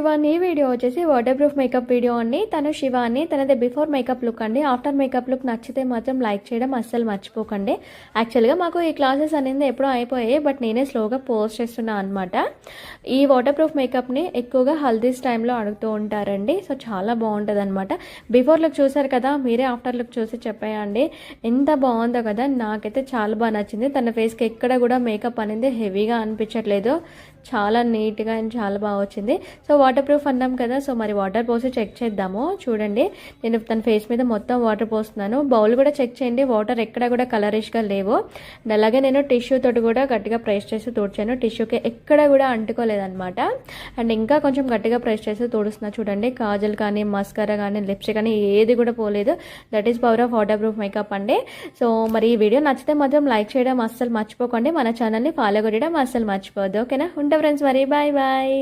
Everyone, ఈ video వచ్చేసి water proof makeup video అండి. తను శివ అని, తనది బిఫోర్ మేకప్ లుక్ అండి. ఆఫ్టర్ మేకప్ లుక్ నచ్చితే మాత్రం లైక్ చేయడం అస్సలు మర్చిపోకండి. యాక్చువల్గా మాకు ఈ క్లాసెస్ అనేది ఎప్పుడో అయిపోయాయి, బట్ నేనే స్లోగా పోస్ట్ చేస్తున్నా అనమాట. ఈ వాటర్ ప్రూఫ్ మేకప్ని ఎక్కువగా హల్దీస్ టైంలో అడుగుతూ ఉంటారండి. సో చాలా బాగుంటుంది అనమాట. బిఫోర్ లుక్ చూసారు కదా, మీరే ఆఫ్టర్ లుక్ చూసి చెప్పేయండి ఎంత బాగుందో కదా. నాకైతే చాలా బాగా నచ్చింది. తన ఫేస్కి ఎక్కడ కూడా మేకప్ అనేది హెవీగా అనిపించట్లేదు, చాలా నీట్గా అండ్ చాలా బాగా వచ్చింది. సో వాటర్ ప్రూఫ్ అన్నాం కదా, సో మరి వాటర్ పోసి చెక్ చేద్దాము. చూడండి, నేను తన ఫేస్ మీద మొత్తం వాటర్ పోస్తున్నాను. బౌల్ కూడా చెక్ చేయండి, వాటర్ ఎక్కడ కూడా కలరిష్గా లేవు. అండ్ అలాగే నేను టిష్యూ తోటి కూడా గట్టిగా ప్రెస్ చేసి తుడిచాను. టిష్యూకి ఎక్కడ కూడా అంటుకోలేదన్నమాట. అండ్ ఇంకా కొంచెం గట్టిగా ప్రెస్ చేసి తుడుస్తున్నా. చూడండి, కాజల్ కానీ మస్కరా కానీ లిప్స్టిక్ కానీ ఏది కూడా పోలేదు. That is power of water proof makeup అండి. సో మరి ఈ వీడియో నచ్చితే మాత్రం లైక్ చేయడం అస్సలు మర్చిపోకండి. మన ఛానల్ని ఫాలో కొట్టడం అస్సలు మర్చిపోవద్దు. ఓకేనా? ఉంటా ఫ్రెండ్స్, మరి బాయ్ బాయ్.